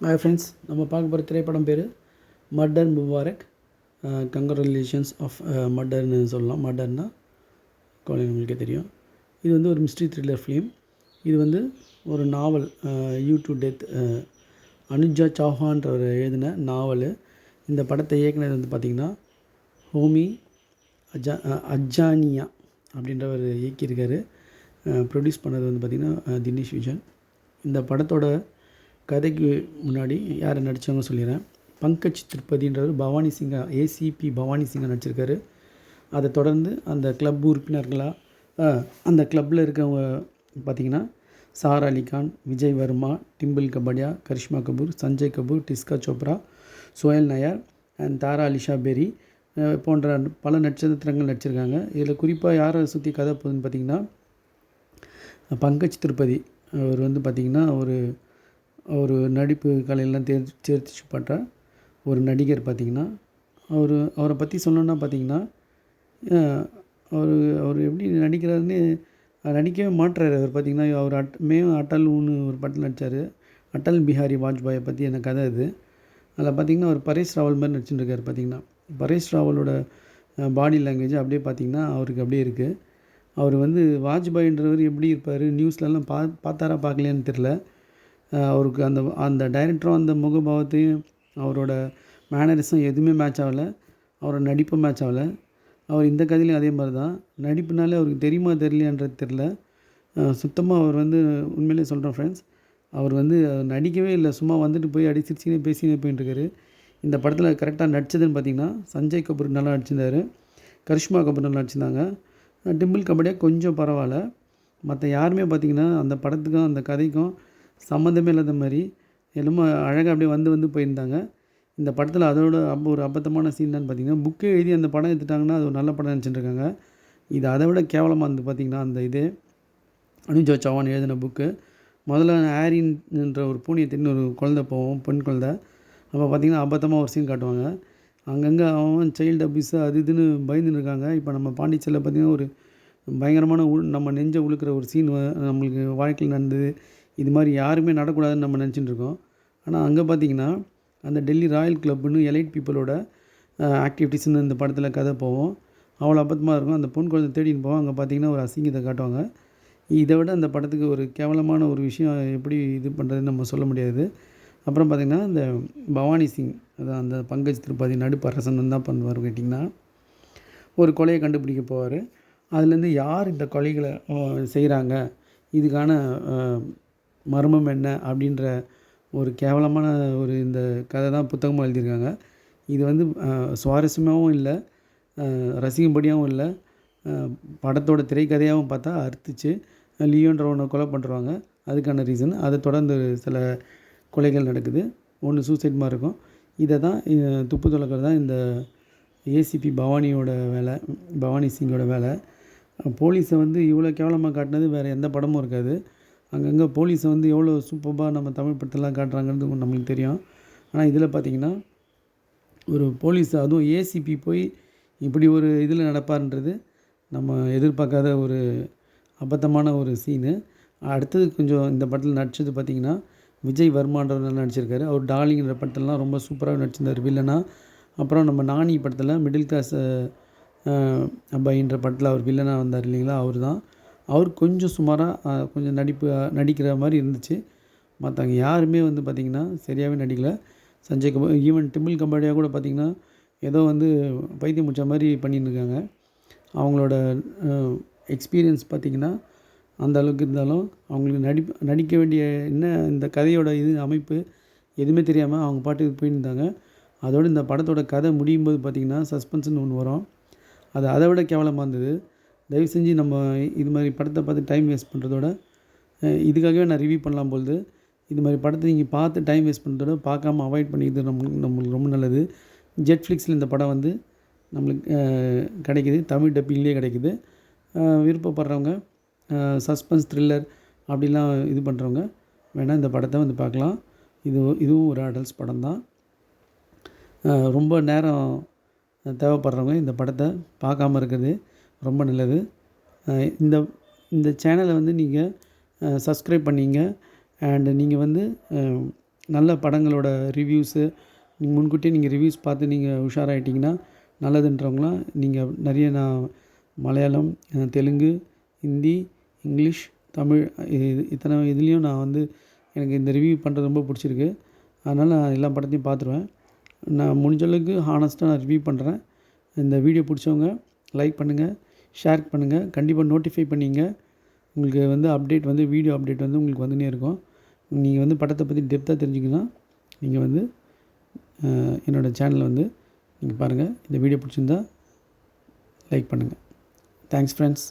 Hi friends, நம்ம பார்க்க போகிற திரைப்படம் பேர் மர்டர் முபாரக். கங்க்ராச்சுலேஷன்ஸ் ஆஃப் மர்டர்னு சொல்லலாம். மர்டர்னா கொலை, நம்மளுக்கே தெரியும். இது வந்து ஒரு மிஸ்ட்ரி த்ரில்லர் ஃபிலிம். இது வந்து ஒரு நாவல், யூ டு டெத், அனுஜா சௌஹான்றவர் எழுதின நாவல். இந்த படத்தை இயக்குனர் வந்து பார்த்திங்கன்னா ஹோமி அஜானியா அப்படின்றவர் இயக்கியிருக்காரு. ப்ரொடியூஸ் பண்ணது வந்து பார்த்திங்கன்னா தினேஷ் விஜயன். இந்த படத்தோட கதைக்கு முன்னாடி யார் நடித்தவங்க சொல்லிடுறேன். பங்கஜ் திரிபதின்றவர் பவானி சிங்கா, ஏசிபி பவானி சிங்கா நடிச்சிருக்காரு. அதை தொடர்ந்து அந்த கிளப் உறுப்பினர்களாக அந்த கிளப்பில் இருக்கவங்க பார்த்திங்கன்னா சாரா அலி கான், விஜய் வர்மா, டிம்பிள் கபாடியா, கரிஷ்மா கபூர், சஞ்சய் கபூர், டிஸ்கா சோப்ரா, சோயல் நயார் அண்ட் தாரா அலிஷா பெரி போன்ற பல நட்சத்திரங்கள் நடிச்சிருக்காங்க. இதில் குறிப்பாக யாரை சுற்றி கதை போகுதுன்னு பார்த்திங்கன்னா பங்கஜ் திரிபதி. அவர் வந்து பார்த்திங்கன்னா ஒரு நடிப்பு கலையெல்லாம் தேர்ச்சி பெற்ற ஒரு நடிகர். பார்த்திங்கன்னா அவரை பற்றி சொல்லணுன்னா பார்த்திங்கன்னா அவர் எப்படி நடிக்கிறாருன்னு நடிக்கவே மாட்டுறாரு. அவர் பார்த்திங்கன்னா அவர் அட்டல்னு ஒரு படத்தில் நடித்தார். அட்டல் பிஹாரி வாஜ்பாயை பற்றி என்ன கதை இது. அதில் பார்த்திங்கன்னா அவர் பரேஷ் ராவல் மாதிரி நடிச்சுட்டுருக்காரு. பார்த்திங்கன்னா பரேஷ் ராவலோட பாடி லாங்குவேஜ் அப்படியே பார்த்திங்கன்னா அவருக்கு அப்படியே இருக்குது. அவர் வந்து வாஜ்பாயின்றவர் எப்படி இருப்பார், நியூஸ்லலாம் பார்த்தாரா பார்க்கலையான்னு தெரில. அவருக்கு அந்த டைரக்டரும் அந்த முகபாவத்தையும் அவரோட மேனரிஸும் எதுவுமே மேட்ச் ஆகலை. அவரோட நடிப்பும் மேட்ச் ஆகலை. அவர் இந்த கதையிலையும் அதே மாதிரி தான். நடிப்புனாலே அவருக்கு தெரியுமா தெரியலையான்றது தெரில. சுத்தமாக அவர் வந்து உண்மையிலே சொல்கிறேன் ஃப்ரெண்ட்ஸ், அவர் வந்து நடிக்கவே இல்லை. சும்மா வந்துட்டு போய் அடி சிரிச்சினே பேசினே போயிட்டுருக்காரு. இந்த படத்தில் கரெக்டாக நடித்ததுன்னு பார்த்திங்கன்னா சஞ்சய் கபூர் நல்லா நடிச்சிருந்தார், கரிஷ்மா கபூர் நல்லா நடிச்சிருந்தாங்க, டிம்பிள் கபாடியா கொஞ்சம் பரவாயில்ல. மற்ற யாருமே பார்த்திங்கன்னா அந்த படத்துக்கும் அந்த கதைக்கும் சம்மந்தமே இல்லாத மாதிரி என்னமோ அழகாக அப்படியே வந்து போயிருந்தாங்க. இந்த படத்தில் அதோட ஒரு அபத்தமான சீன்னான்னு பார்த்திங்கன்னா, புக்கே எழுதி அந்த படம் எடுத்துட்டாங்கன்னா அது ஒரு நல்ல படம் நினச்சிட்டுருக்காங்க. இது அதை விட கேவலமாக இருந்து பார்த்திங்கன்னா அந்த இது அனுஜா சௌஹான் எழுதின புக்கு. முதல்ல ஆரின்ற ஒரு பூனையை தின்னு ஒரு குழந்தை போவோம், பெண் குழந்தை. அப்போ பார்த்திங்கன்னா அபத்தமாக ஒரு சீன் காட்டுவாங்க. அங்கங்கே அவன் சைல்டு அபியூஸு அது இதுன்னு பயந்துன்னு இருக்காங்க. இப்போ நம்ம பாண்டிச்சேரியில் பார்த்திங்கன்னா ஒரு பயங்கரமான நம்ம நெஞ்சை உழுக்கிற ஒரு சீன் நம்மளுக்கு வாழ்க்கையில் நடந்தது. இது மாதிரி யாருமே நடக்கூடாதுன்னு நம்ம நினச்சிட்டு இருக்கோம். ஆனால் அங்கே பார்த்திங்கன்னா அந்த டெல்லி ராயல் கிளப்புன்னு எலைட் பீப்புளோட ஆக்டிவிட்டீஸ்ன்னு இந்த படத்தில் கதை போவோம். அவ்வளோ அபத்தமாக இருக்கும். அந்த பொன் குழந்தை தேடின்னு போவோம். அங்கே பார்த்திங்கன்னா ஒரு அசிங்கத்தை காட்டுவாங்க. இதை விட அந்த படத்துக்கு ஒரு கேவலமான ஒரு விஷயம் எப்படி இது பண்ணுறதுன்னு நம்ம சொல்ல முடியாது. அப்புறம் பார்த்திங்கன்னா இந்த பவானி சிங், அதான் அந்த பங்கஜ் திரிபாதி நடுப்பரசன் தான் பண்ணுவார் கேட்டிங்கன்னா, ஒரு கொலையை கண்டுபிடிக்க போவார். அதுலேருந்து யார் இந்த கொலைகளை செய்கிறாங்க, இதுக்கான மர்மம் என்ன அப்படின்ற ஒரு கேவலமான ஒரு இந்த கதை தான் புத்தகமாக எழுதியிருக்காங்க. இது வந்து சுவாரஸ்யமாகவும் இல்லை, ரசிக்கும்படியாகவும் இல்லை. படத்தோட திரைக்கதையாகவும் பார்த்தா அறுத்துச்சு. லியோன்றவனை கொலை பண்ணுறாங்க. அதுக்கான ரீசன் அதை தொடர்ந்து சில கொலைகள் நடக்குது. ஒன்று சூசைட் மாதிரி இருக்கும். இதை தான் துப்பு துலக்கிறது தான் இந்த ஏசிபி பவானியோட வேலை, பவானி சிங்கோட வேலை. போலீஸை வந்து இவ்வளோ கேவலமாக காட்டினது வேறு எந்த படமும் இருக்காது. அங்கங்கே போலீஸை வந்து எவ்வளோ சூப்பராக நம்ம தமிழ் படத்தெல்லாம் காட்டுறாங்கன்றது நம்மளுக்கு தெரியும். ஆனால் இதில் பார்த்திங்கன்னா ஒரு போலீஸ், அதுவும் ஏசிபி போய் இப்படி ஒரு இதில் நடப்பார்ன்றது நம்ம எதிர்பார்க்காத ஒரு அபத்தமான ஒரு சீனு. அடுத்தது கொஞ்சம் இந்த படத்தில் நடித்தது பார்த்திங்கன்னா விஜய் வர்மான்றவர் நடிச்சிருக்காரு. அவர் டார்லிங்கிற படத்திலலாம் ரொம்ப சூப்பராக நடிச்சிருந்தார் வில்லனா. அப்புறம் நம்ம நானி படத்தில் மிடில் கிளாஸ் அப்பாயின்ற படத்தில் அவர் வில்லனாக வந்தார் இல்லைங்களா, அவர் தான். அவர் கொஞ்சம் சுமாராக கொஞ்சம் நடிக்கிற மாதிரி இருந்துச்சு. மற்றவங்க யாருமே வந்து பார்த்திங்கன்னா சரியாகவே நடிக்கலை. சஞ்சய் கபூர், ஈவன் டிம்பிள் கபாடியா கூட பார்த்திங்கன்னா ஏதோ வந்து பைத்தியம் முடிச்ச மாதிரி பண்ணியிருக்காங்க. அவங்களோட எக்ஸ்பீரியன்ஸ் பார்த்திங்கன்னா அந்த அளவுக்கு இருந்தாலும் அவங்களுக்கு நடிக்க வேண்டிய என்ன இந்த கதையோட அமைப்பு எதுவுமே தெரியாமல் அவங்க பாட்டுக்கு போயிருந்தாங்க. அதோடு இந்த படத்தோட கதை முடியும் போது பார்த்திங்கன்னா சஸ்பென்ஸ்னு ஒன்று வரும். அது அதை விட கேவலமாக இருந்தது. தயவு செஞ்சு நம்ம இது மாதிரி படத்தை பார்த்து டைம் வேஸ்ட் பண்ணுறதோட, இதுக்காகவே நான் ரிவ்யூ பண்ணலாம் போகுது. இது மாதிரி படத்தை நீங்கள் பார்த்து டைம் வேஸ்ட் பண்ணுறதோட பார்க்காம அவாய்ட் பண்ணிக்கிறது நம்மளுக்கு ரொம்ப நல்லது. ஜெட்ஃப்ளிக்ஸில் இந்த படம் வந்து நம்மளுக்கு கிடைக்கிது, தமிழ் டப்பிங்லேயே கிடைக்கிது. விருப்பப்படுறவங்க சஸ்பென்ஸ் த்ரில்லர் அப்படிலாம் இது பண்ணுறவங்க வேணால் இந்த படத்தை வந்து பார்க்கலாம். இதுவும் ஒரு அடல்ட்ஸ் படம் தான். ரொம்ப நேரம் தேவைப்படுறவங்க இந்த படத்தை பார்க்காம இருக்கிறது ரொம்ப நல்லது. இந்த இந்த சேனலை வந்து நீங்கள் சப்ஸ்கிரைப் பண்ணிங்க. அண்டு நீங்கள் வந்து நல்ல படங்களோட ரிவ்யூஸு முன்கூட்டியே நீங்கள் ரிவ்யூஸ் பார்த்து நீங்கள் உஷாராயிட்டிங்கன்னா நல்லதுன்றவங்களாம் நீங்கள் நிறைய நான் மலையாளம், தெலுங்கு, ஹிந்தி, இங்கிலீஷ், தமிழ் இத்தனை இதுலேயும் நான் வந்து எனக்கு இந்த ரிவ்யூ பண்ணுறது ரொம்ப பிடிச்சிருக்கு. அதனால் நான் எல்லா படத்தையும் பார்த்துருவேன். நான் முடிஞ்ச அளவுக்கு ஹானஸ்ட்டாக நான் ரிவ்யூ பண்ணுறேன். இந்த வீடியோ பிடிச்சவங்க லைக் பண்ணுங்கள், ஷேர் பண்ணுங்கள், கண்டிப்பாக நோட்டிஃபை பண்ணிங்க. உங்களுக்கு வந்து அப்டேட் வந்து வீடியோ அப்டேட் வந்து உங்களுக்கு வந்துன்னே இருக்கும். நீங்கள் வந்து படத்தை பற்றி டெப்த்தாக தெரிஞ்சுக்கணுன்னா நீங்கள் வந்து என்னோடய சேனலை வந்து நீங்கள் பாருங்கள். இந்த வீடியோ பிடிச்சிருந்தா லைக் பண்ணுங்கள். Thanks friends.